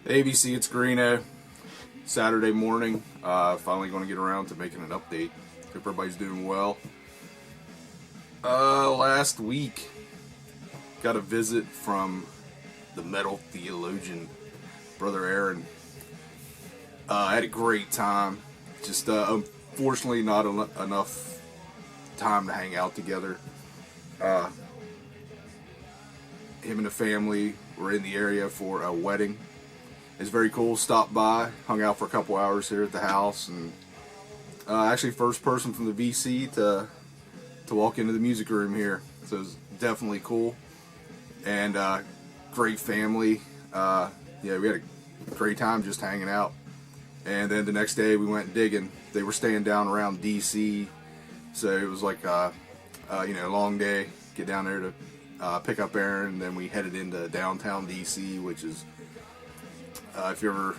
ABC, it's Greeno. Saturday morning. Finally going to get around to making an update. Hope everybody's doing well. Last week, got a visit from the Metal Theologian, Brother Aaron. I had a great time. Just unfortunately not enough time to hang out together. Him and the family were in the area for a wedding. It's very cool. Stopped by, hung out for a couple hours here at the house, and actually first person from the VC to walk into the music room here. So it was definitely cool, and great family. Yeah, we had a great time just hanging out. And then the next day we went digging. They were staying down around DC, so it was like a long day. Get down there to pick up Aaron, and then we headed into downtown DC, which is if you're ever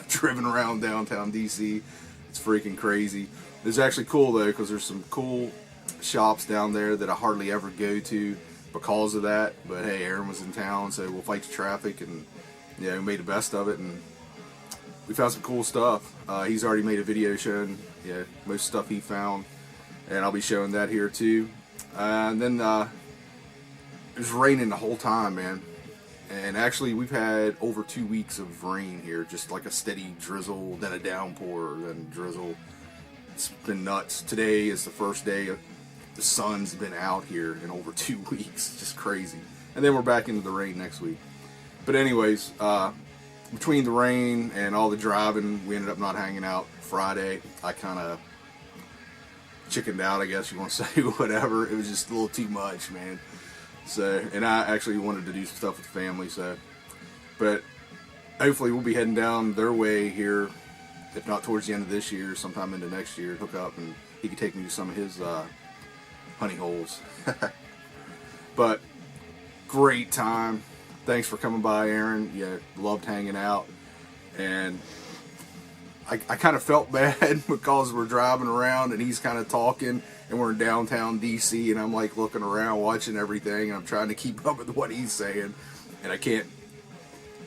driven around downtown DC, it's freaking crazy. It's actually cool though, because there's some cool shops down there that I hardly ever go to because of that. But hey, Aaron was in town, so we'll fight the traffic, and we made the best of it, and we found some cool stuff. He's already made a video showing most stuff he found, and I'll be showing that here too. And then it was raining the whole time, man. And actually, we've had over 2 weeks of rain here, just like a steady drizzle, then a downpour, then drizzle. It's been nuts. Today is the first day the sun's been out here in over 2 weeks. Just crazy. And then we're back into the rain next week. But anyways, between the rain and all the driving, we ended up not hanging out Friday. I kind of chickened out, I guess you want to say, whatever. It was just a little too much, man. So, and I actually wanted to do some stuff with the family, so, but hopefully we'll be heading down their way here, if not towards the end of this year, sometime into next year, hook up, and he could take me to some of his honey holes. But great time. Thanks for coming by, Aaron. Yeah, loved hanging out, and I kind of felt bad because we're driving around and he's kind of talking, and we're in downtown DC, and I'm like looking around watching everything, and I'm trying to keep up with what he's saying, and I can't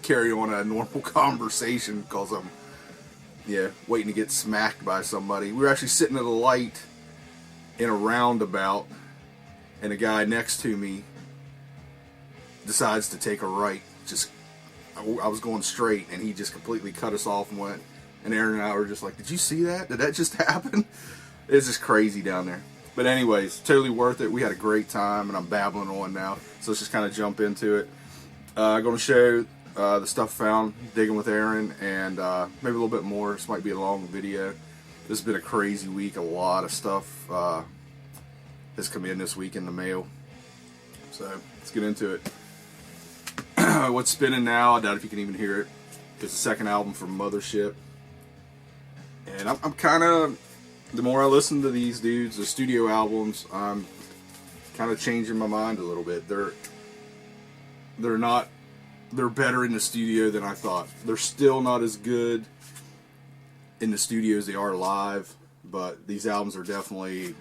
carry on a normal conversation because I'm waiting to get smacked by somebody. We were actually sitting at a light in a roundabout, and a guy next to me decides to take a right. I was going straight, and he just completely cut us off and went. And Aaron and I were just like, did you see that? Did that just happen? It's just crazy down there. But anyways, totally worth it. We had a great time, and I'm babbling on now. So let's just kind of jump into it. I'm going to show the stuff found digging with Aaron, and maybe a little bit more. This might be a long video. This has been a crazy week. A lot of stuff has come in this week in the mail. So let's get into it. What's spinning now, I doubt if you can even hear it. It's the second album from Mothership. And I'm kind of, the more I listen to these dudes, the studio albums, I'm kind of changing my mind a little bit. They're better in the studio than I thought. They're still not as good in the studio as they are live, but these albums are definitely,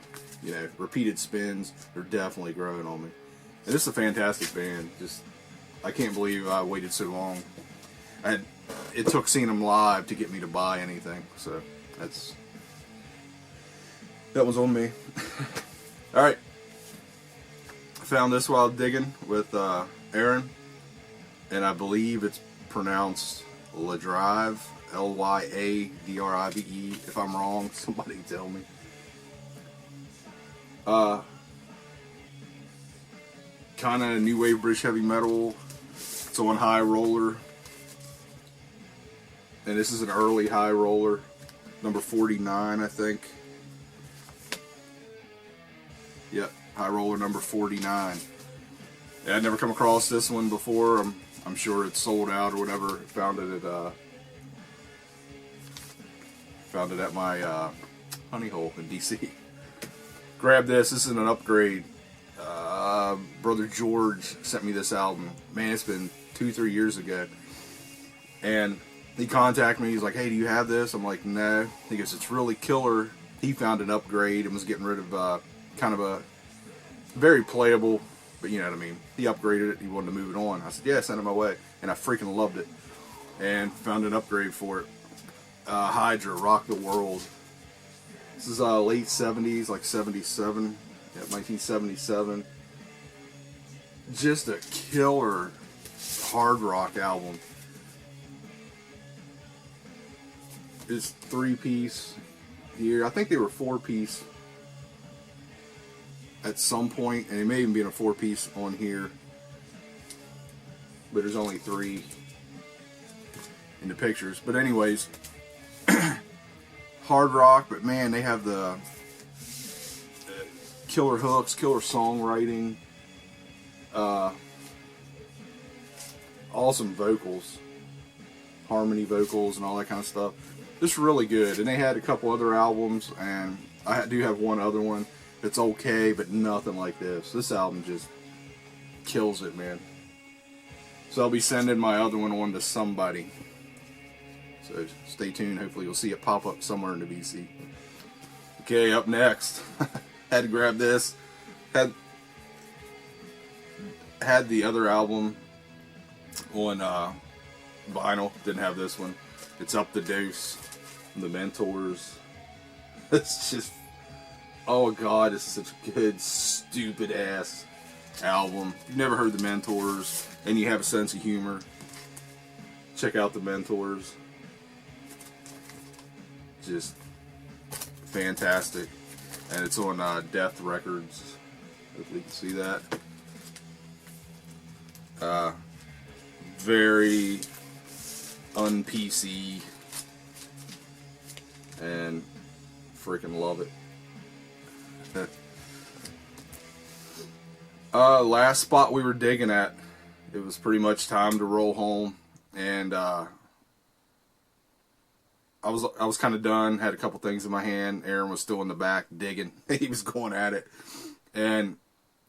repeated spins. They're definitely growing on me. And this is a fantastic band. I can't believe I waited so long. It took seeing them live to get me to buy anything, so that was on me. Alright, I found this while digging with Aaron, and I believe it's pronounced Ladrive, Lyadrive. If I'm wrong, somebody tell me. Kind of new wave British heavy metal. It's on high roller. And this is an early high roller, number 49, I think. Yep, high roller number 49. Yeah, I'd never come across this one before. I'm sure it's sold out or whatever. Found it at my honey hole in DC. Grab this. This is an upgrade. Brother George sent me this album. Man, it's been 2-3 years ago. And he contacted me. He's like, hey, do you have this? I'm like, no. He goes, it's really killer. He found an upgrade and was getting rid of kind of a very playable, but you know what I mean. He upgraded it. He wanted to move it on. I said, yeah, send it my way. And I freaking loved it. and found an upgrade for it. Hydra, Rock the World. This is late 70s, like 77, yeah, 1977. Just a killer hard rock album. It's 3-piece here. I think they were 4-piece at some point, and it may even be in a 4-piece on here, but there's only 3 in the pictures. But anyways, hard rock, but man, they have the killer hooks, killer songwriting, awesome vocals, harmony vocals and all that kind of stuff. It's really good. And they had a couple other albums, and I do have one other one that's okay, but nothing like this. This album just kills it, man. So I'll be sending my other one on to somebody. So stay tuned. Hopefully you'll see it pop up somewhere in the VC. Okay, up next. Had to grab this. Had the other album on vinyl. Didn't have this one. It's Up the Dose from the Mentors. It's just, oh god, this is such a good, stupid ass album. If you've never heard the Mentors and you have a sense of humor, check out the Mentors. Just fantastic. And it's on Death Records. Hopefully you can see that. Very un-PC, and freaking love it. Last spot we were digging at, it was pretty much time to roll home, and I was kind of done. Had a couple things in my hand. Aaron was still in the back digging. He was going at it, and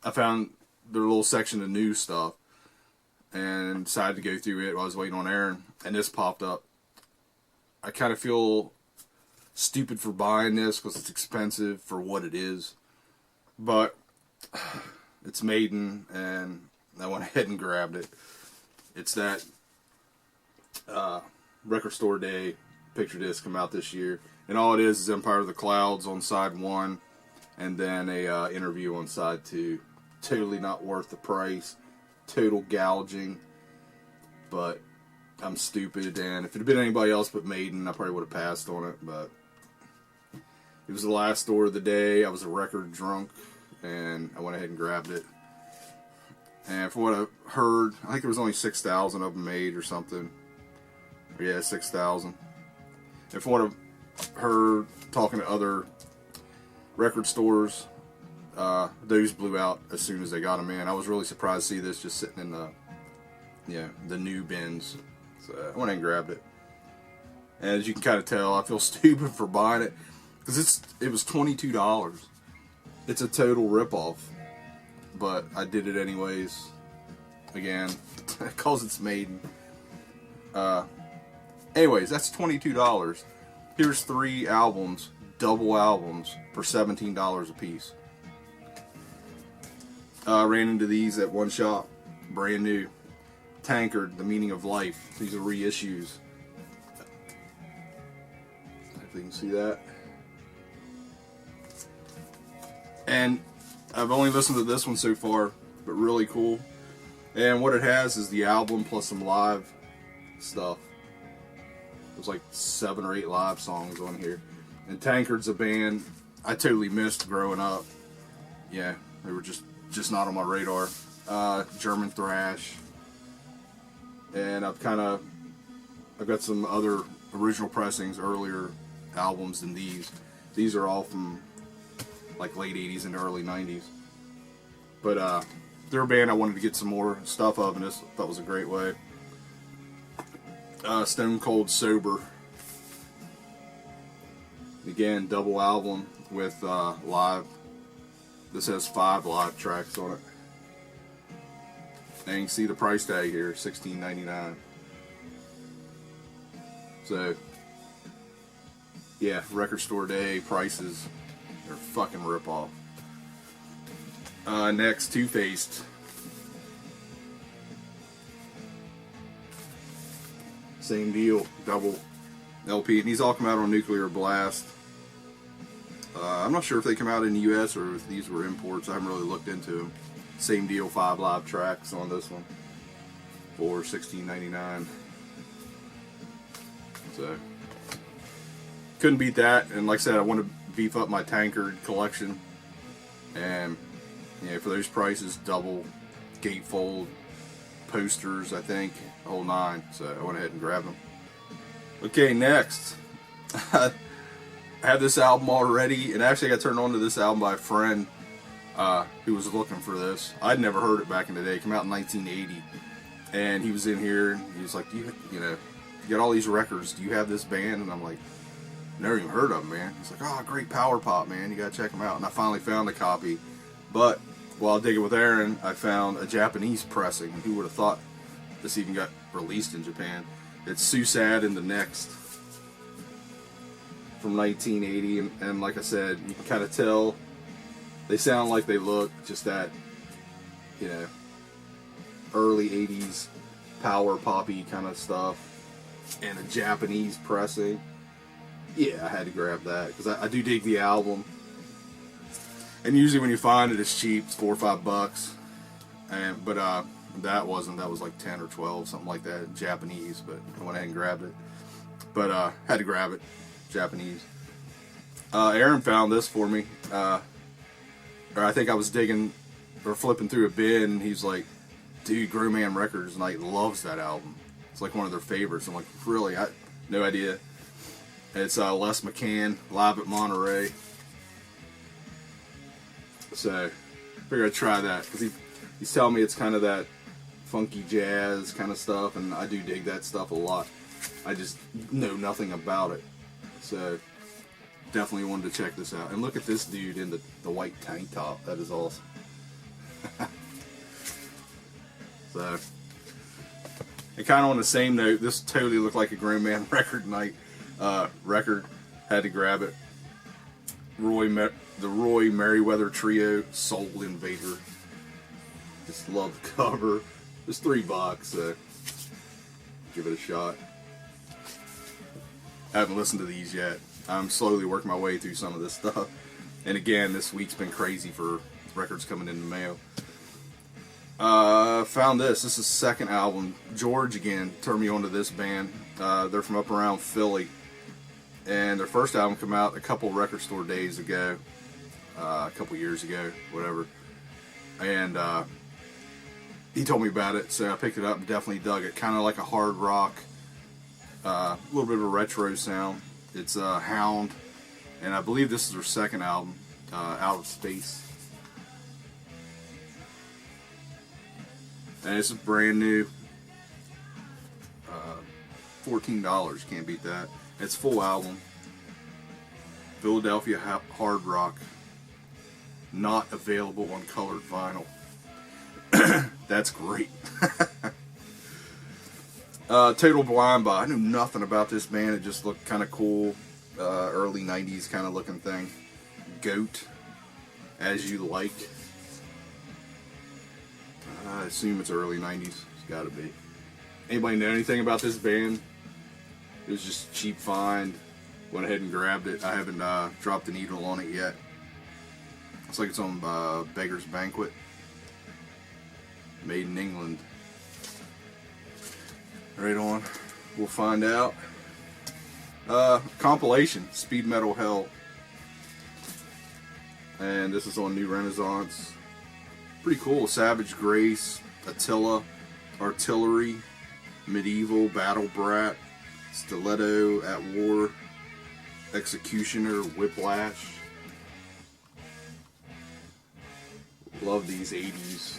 I found their little section of new stuff, and decided to go through it while I was waiting on Aaron, and this popped up. I kind of feel stupid for buying this because it's expensive for what it is, but it's Maiden, and I went ahead and grabbed it. It's that Record Store Day picture disc come out this year, and all it is Empire of the Clouds on side 1, and then a interview on side 2. Totally not worth the price. Total gouging, but I'm stupid, and if it had been anybody else but Maiden, I probably would have passed on it, but it was the last store of the day. I was a record drunk, and I went ahead and grabbed it. And from what I've heard, I think there was only 6,000 of them made or something. Yeah, 6,000. And from what I've heard, talking to other record stores, those blew out as soon as they got them in. I was really surprised to see this just sitting in the new bins. So I went and grabbed it. And as you can kind of tell, I feel stupid for buying it because it was $22. It's a total ripoff, but I did it anyways. Again, because it's Maiden. Anyways, that's $22. Here's 3 albums, double albums, for $17 a piece. Ran into these at one shop, brand new. Tankard, The Meaning of Life. These are reissues. If you can see that. And I've only listened to this one so far, but really cool. And what it has is the album plus some live stuff. There's like 7 or 8 live songs on here. And Tankard's a band I totally missed growing up. Yeah, they were just not on my radar. German thrash. And I've got some other original pressings, earlier albums than these. These are all from like late 80s and early 90s. But they're a band I wanted to get some more stuff of, and this I thought was a great way. Stone Cold Sober. Again, double album with live. This has 5 live tracks on it. And you can see the price tag here, $16.99. So, yeah, Record Store Day prices are fucking rip-off. Next, Two-Faced. Same deal, double LP, and these all come out on Nuclear Blast. I'm not sure if they come out in the U.S. or if these were imports. I haven't really looked into them. Same deal, 5 live tracks on this one for $16.99. So couldn't beat that. And like I said, I want to beef up my tankard collection, and for those prices, double gatefold posters, I think, the whole 9. So I went ahead and grabbed them. Okay, next. I had this album already, and actually I got turned on to this album by a friend who was looking for this. I'd never heard it back in the day. It came out in 1980, and he was in here, and he was like, you got all these records. Do you have this band? And I'm like, never even heard of them, man. He's like, oh, great power pop, man. You gotta check them out. And I finally found a copy, but while digging with Aaron, I found a Japanese pressing. Who would have thought this even got released in Japan? It's Susad and the Next from 1980, and like I said, you can kind of tell they sound like they look, just that, early 80s power poppy kind of stuff, and a Japanese pressing. Yeah, I had to grab that because I do dig the album, and usually when you find it, it's cheap. It's $4 or $5, but that was like 10 or 12, something like that, Japanese. But I went ahead and grabbed it, but had to grab it. Japanese. Aaron found this for me. Or I think I was digging or flipping through a bin, and he's like, dude, Growman Records Night loves that album. It's like one of their favorites. I'm like, really? I no idea. It's Les McCann, live at Monterey. So I figured I'd try that, because he's telling me it's kind of that funky jazz kind of stuff, and I do dig that stuff a lot. I just know nothing about it. So definitely wanted to check this out. And look at this dude in the white tank top. That is awesome. So, and kind of on the same note, this totally looked like a Growman Record Night record. Had to grab it. The Roy Merriweather Trio, Soul Invader. Just love the cover. It's $3, so give it a shot. I haven't listened to these yet. I'm slowly working my way through some of this stuff. And again, this week's been crazy for records coming in the mail. Found this. This is the second album. George, again, turned me on to this band. They're from up around Philly. And their first album came out a couple record store days ago. A couple years ago, whatever. And he told me about it, so I picked it up and definitely dug it. Kind of like a hard rock. A little bit of a retro sound. It's Hound, and I believe this is their second album, Out of Space. And it's brand new. $14, can't beat that. It's full album. Philadelphia hard rock. Not available on colored vinyl. That's great. Total Blind Buy. I knew nothing about this band. It just looked kind of cool. Early 90s kind of looking thing. Goat. As You Like. I assume it's early 90s. It's got to be. Anybody know anything about this band? It was just a cheap find. Went ahead and grabbed it. I haven't dropped the needle on it yet. Looks like it's on Beggar's Banquet. Made in England. Right on. We'll find out. Compilation, Speed Metal Hell. And this is on New Renaissance. Pretty cool. Savage Grace, Attila, Artillery, Medieval, Battle Brat, Stiletto, At War, Executioner, Whiplash. Love these 80s,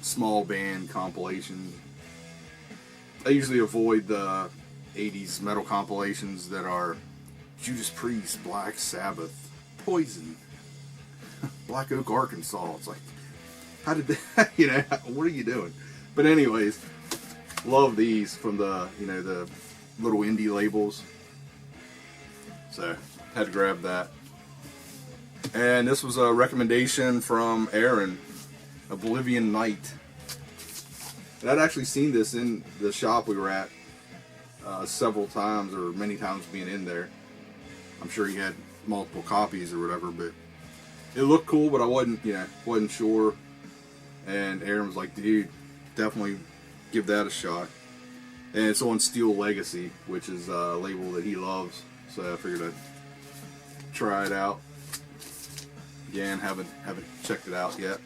small band compilation. I usually avoid the 80s metal compilations that are Judas Priest, Black Sabbath, Poison, Black Oak, Arkansas. It's like, how did they, what are you doing? But anyways, love these from the, the little indie labels. So, had to grab that. And this was a recommendation from Aaron, Oblivion Night. And I'd actually seen this in the shop we were at several times, or many times being in there. I'm sure he had multiple copies or whatever, but it looked cool, but I wasn't sure. And Aaron was like, dude, definitely give that a shot. And it's on Steel Legacy, which is a label that he loves. So I figured I'd try it out. Again, haven't checked it out yet.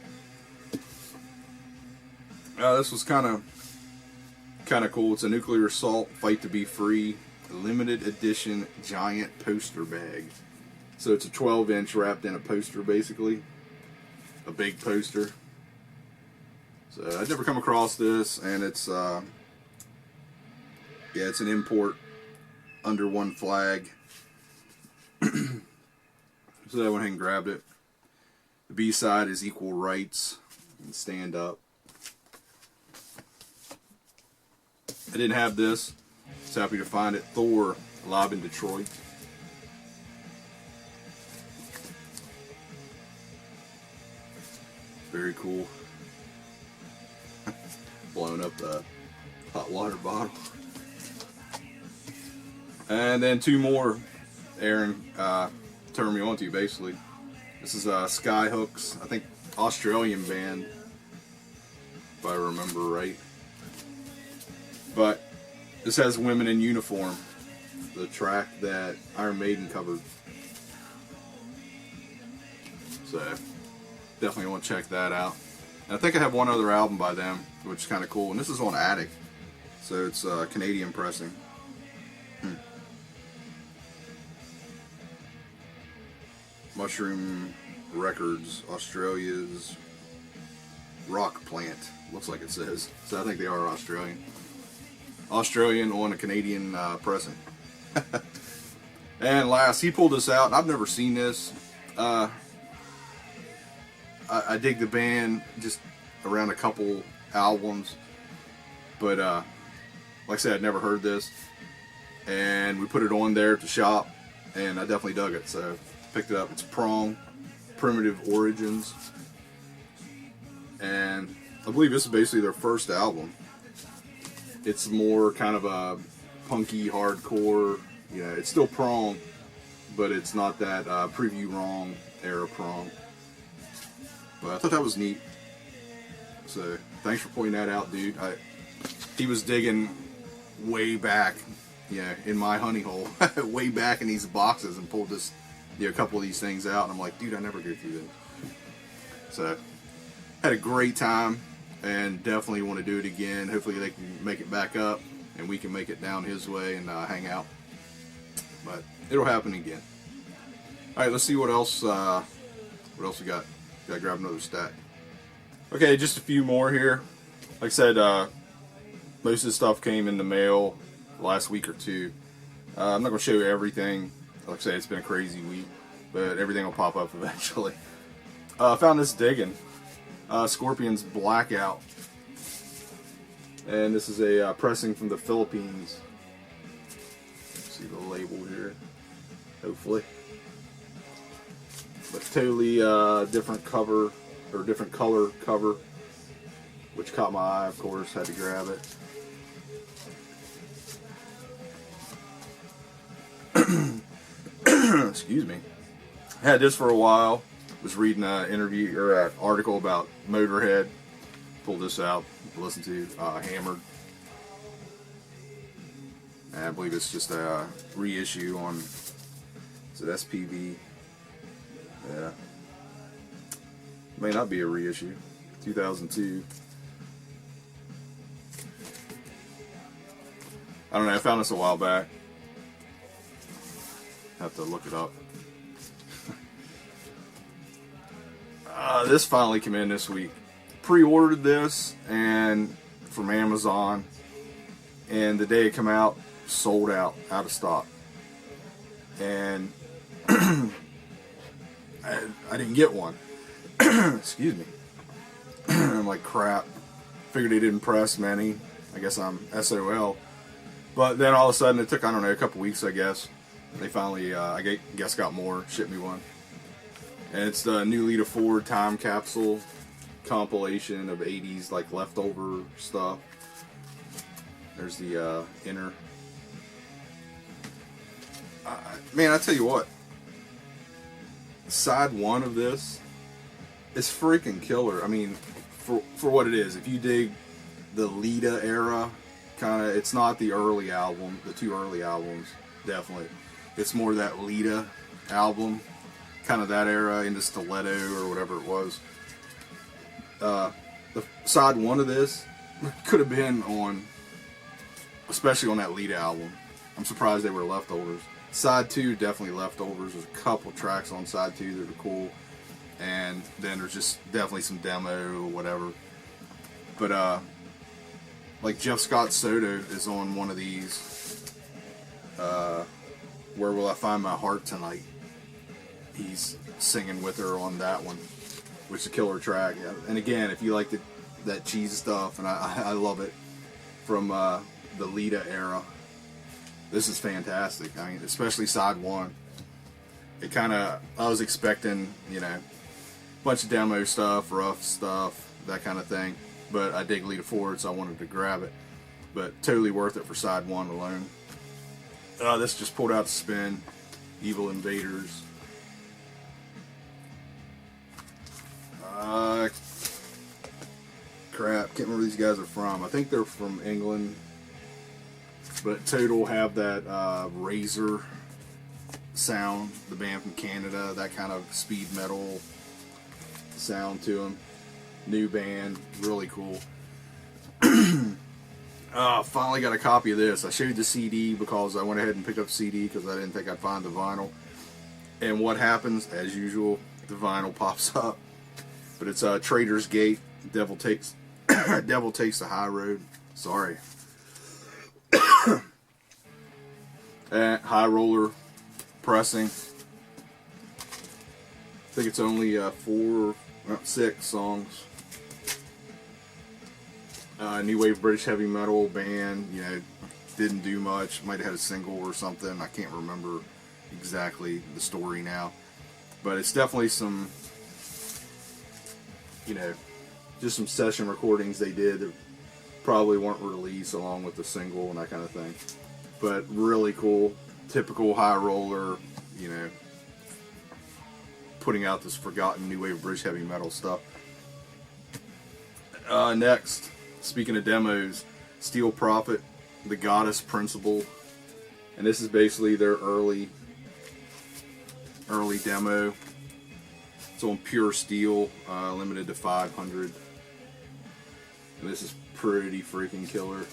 This was kind of cool. It's a Nuclear Assault Fight to Be Free limited edition giant poster bag. So it's a 12-inch wrapped in a poster, basically. A big poster. So I'd never come across this, and it's it's an import under one flag. So I went ahead and grabbed it. The B-side is Equal Rights and Stand Up. I didn't have this. Just happy to find it. Thor, live in Detroit. Very cool. Blowing up the hot water bottle. And then two more Aaron turned me on to, basically. This is Skyhooks, I think Australian band, if I remember right. But this has Women in Uniform, the track that Iron Maiden covered. So definitely want to check that out. And I think I have one other album by them, which is kind of cool. And this is on Attic, so it's Canadian pressing. Mushroom Records, Australia's rock plant. Looks like it says. So I think they are Australian. Australian on a Canadian pressing. And last, he pulled this out, and I've never seen this. I dig the band just around a couple albums, but like I said, I'd never heard this, and we put it on there at the shop, and I definitely dug it, so picked it up. It's Prong, Primitive Origins, and I believe this is basically their first album. It's more kind of a punky, hardcore, it's still Prong, but it's not that Preview Wrong era Prong. But I thought that was neat. So thanks for pointing that out, dude. He was digging way back, in my honey hole, way back in these boxes, and pulled this, a couple of these things out. And I'm like, dude, I never go through this. So had a great time, and definitely want to do it again. Hopefully they can make it back up, and we can make it down his way and hang out. But it'll happen again. All right, let's see what else. What else we got? Gotta grab another stack. Okay, just a few more here. Like I said, most of the stuff came in the mail last week or two. I'm not going to show you everything. Like I said, it's been a crazy week, but everything will pop up eventually. I found this digging. Scorpions Blackout. And this is a pressing from the Philippines. See the label here, hopefully. But totally different cover, or different color cover, which caught my eye, of course, had to grab it. Excuse me. I had this for a while, was reading an interview, or an article about Motorhead, pulled this out, listened to Hammered. And I believe it's just a reissue on, is it SPV? Yeah. May not be a reissue. 2002. I don't know, I found this a while back. Have to look it up. This finally came in this week. Pre-ordered this and from Amazon, and the day it came out, sold out of stock. And I didn't get one. Excuse me. I'm like, crap. Figured they didn't press many. I guess I'm SOL. But then all of a sudden, it took, I don't know, a couple weeks, I guess. They finally, I guess, got more, shipped me one. And it's the New Lita Ford Time Capsule compilation of 80s, like, leftover stuff. There's the inner. Man, I tell you what. Side one of this is freaking killer. I mean, for what it is, if you dig the Lita era, kind of, it's not the early album, the two early albums, definitely. It's more that Lita album, kind of that era into Stiletto or whatever it was. The side one of this could have been on, especially on that Lita album. I'm surprised they were leftovers. Side two, definitely leftovers. There's a couple tracks on side two that are cool. And then there's just definitely some demo or whatever. But, like Jeff Scott Soto is on one of these. Where Will I Find My Heart Tonight? He's singing with her on that one, which is a killer track. Yeah. And again, if you like that cheese stuff, and I love it, from the Lita era, this is fantastic. I mean, especially side one. It kind of, I was expecting, you know, a bunch of demo stuff, rough stuff, that kind of thing. But I dig Lita Ford, so I wanted to grab it. But totally worth it for side one alone. This just pulled out to spin. Evil Invaders. Crap, can't remember where these guys are from. I think they're from England. But Total have that Razor sound, the band from Canada, that kind of speed metal sound to them. New band, really cool. Finally got a copy of this. I showed the CD because I went ahead and picked up the CD because I didn't think I'd find the vinyl. And what happens, as usual, the vinyl pops up. But it's Trader's Gate, Devil Takes the High Road. Sorry. And High Roller pressing. I think it's only 6 songs. New wave British heavy metal band, you know, didn't do much. Might have had a single or something. I can't remember exactly the story now. But it's definitely some, you know, just some session recordings they did that probably weren't released along with the single and that kind of thing. But really cool. Typical High Roller, you know, putting out this forgotten new wave British heavy metal stuff. Next, speaking of demos, Steel Prophet, The Goddess Principle. And this is basically their early demo. It's on Pure Steel, limited to 500. And this is pretty freaking killer.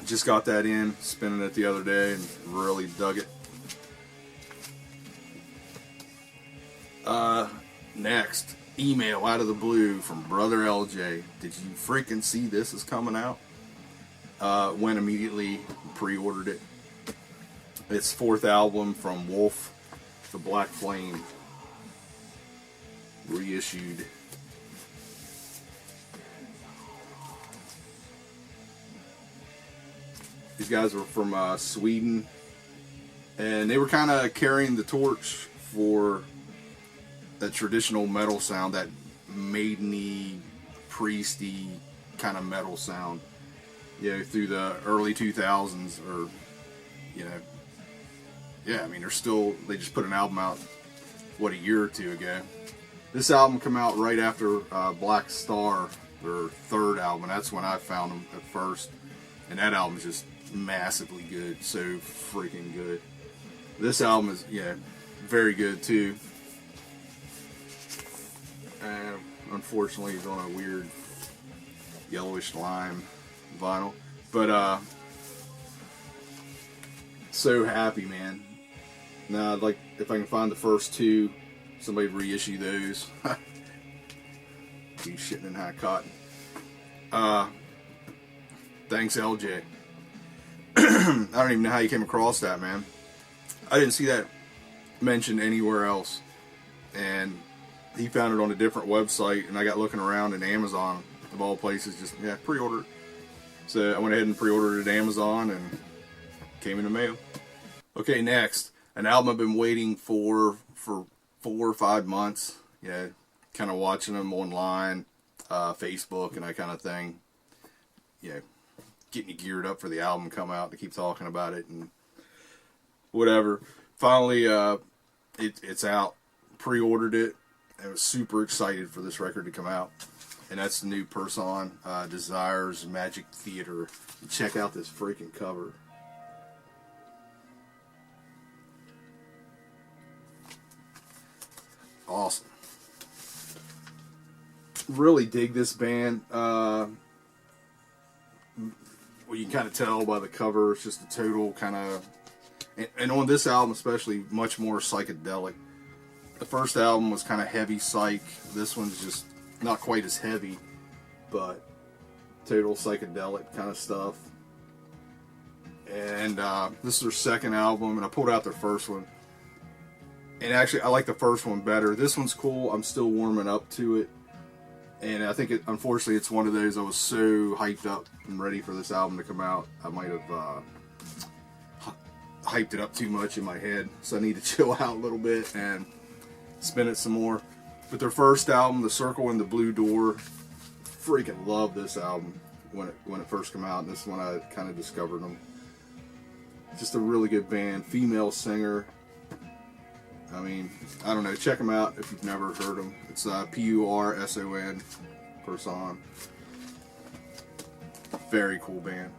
Just got that in, spinning it the other day, and really dug it. Next, email out of the blue from Brother LJ. Did you freaking see this is coming out? Went immediately, pre-ordered it. It's 4th album from Wolf, The Black Flame, reissued. These guys were from Sweden, and they were kind of carrying the torch for that traditional metal sound, that maideny, priesty kind of metal sound, you know, through the early 2000s, or, you know, yeah, I mean, they just put an album out, what, a year or two ago. This album came out right after Black Star, their 3rd album. That's when I found them at first, and that album is just massively good, so freaking good. This album is, yeah, very good too. Unfortunately, it's on a weird yellowish lime vinyl, but so happy, man. Now, I'd like, if I can find the first 2, somebody reissue those. Be shitting in hot cotton. Thanks, LJ. I don't even know how you came across that, man. I didn't see that mentioned anywhere else, and he found it on a different website, and I got looking around in Amazon, of all places, just, yeah, pre-order it. So I went ahead and pre-ordered it at Amazon, and came in the mail. Okay, next, an album I've been waiting for 4 or 5 months. Yeah, kind of watching them online. Facebook and that kind of thing. You know, getting you geared up for the album to come out, to keep talking about it and whatever. Finally, it's out. Pre-ordered it. I was super excited for this record to come out. And that's the new Person, Desires Magic Theater. Check out this freaking cover. Awesome. Really dig this band. Well, you can kind of tell by the cover, it's just a total kind of... And on this album especially, much more psychedelic. The first album was kind of heavy psych. This one's just not quite as heavy, but total psychedelic kind of stuff. And this is their second album, and I pulled out their first one. And actually, I like the first one better. This one's cool. I'm still warming up to it. And I think, unfortunately, it's one of those I was so hyped up and ready for this album to come out. I might have hyped it up too much in my head. So I need to chill out a little bit and spin it some more. But their first album, The Circle and the Blue Door, freaking love this album when it first came out. And this is when I kind of discovered them. Just a really good band. Female singer. I mean, I don't know. Check them out if you've never heard them. It's P-U-R-S-O-N, Person. Very cool band.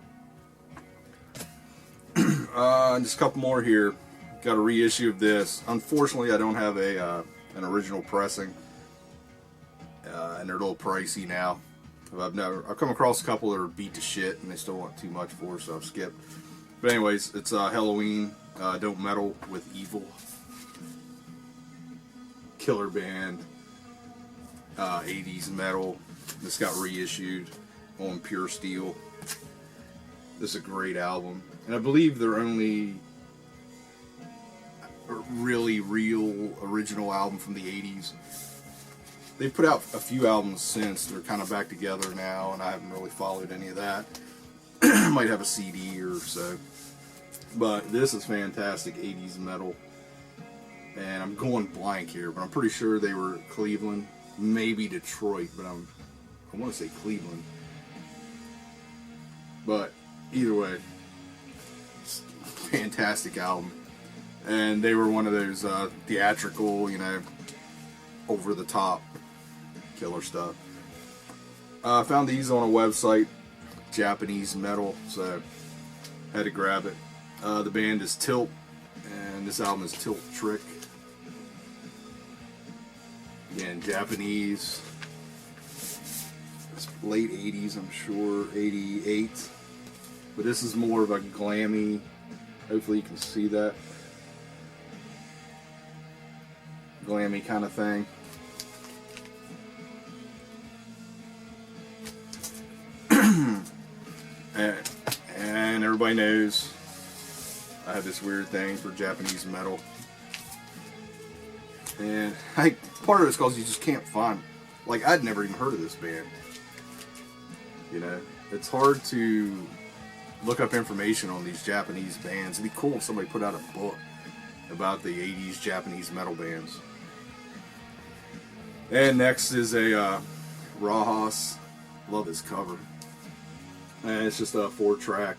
Just a couple more here. Got a reissue of this. Unfortunately, I don't have an original pressing, and they're a little pricey now. I've come across a couple that are beat to shit, and they still want too much for, so I've skipped. But anyways, it's Halloween. Don't Meddle with Evil. Killer band, 80s metal. This got reissued on Pure Steel. This is a great album, and I believe their only really real original album from the 80s. They've put out a few albums since. They're kind of back together now, and I haven't really followed any of that. Might have a CD or so, but this is fantastic 80s metal. And I'm going blank here, but I'm pretty sure they were Cleveland, maybe Detroit, but I want to say Cleveland. But either way, it's a fantastic album. And they were one of those theatrical, you know, over the top killer stuff. I found these on a website, Japanese metal, so I had to grab it. The band is Tilt, and this album is Tilt Trick. Again, Japanese. It's late 80s, I'm sure, 88. But this is more of a glammy, hopefully you can see that. Glammy kind of thing. And everybody knows I have this weird thing for Japanese metal. And part of it's because you just can't find, like, I'd never even heard of this band. You know, it's hard to look up information on these Japanese bands. It'd be cool if somebody put out a book about the 80s Japanese metal bands. And next is a Rajas. Love this cover. And it's just a 4-track,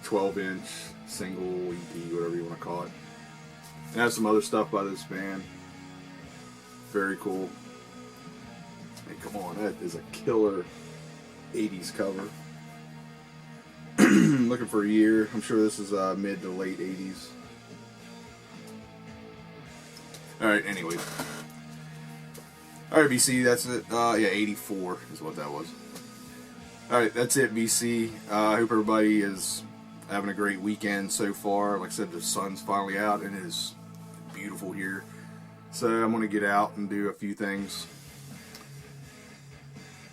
12-inch single EP, whatever you want to call it. And has some other stuff by this band. Very cool. Hey, come on, that is a killer 80s cover. Looking for a year. I'm sure this is mid to late 80s. Alright, anyways. Alright, VC, that's it. Yeah, 84 is what that was. Alright, that's it, VC. I hope everybody is having a great weekend so far. Like I said, the sun's finally out and it is beautiful here. So I'm going to get out and do a few things.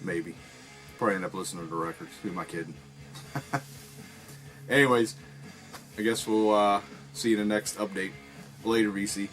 Maybe. Probably end up listening to the records. Who am I kidding? Anyways, I guess we'll see you in the next update. Later, VC.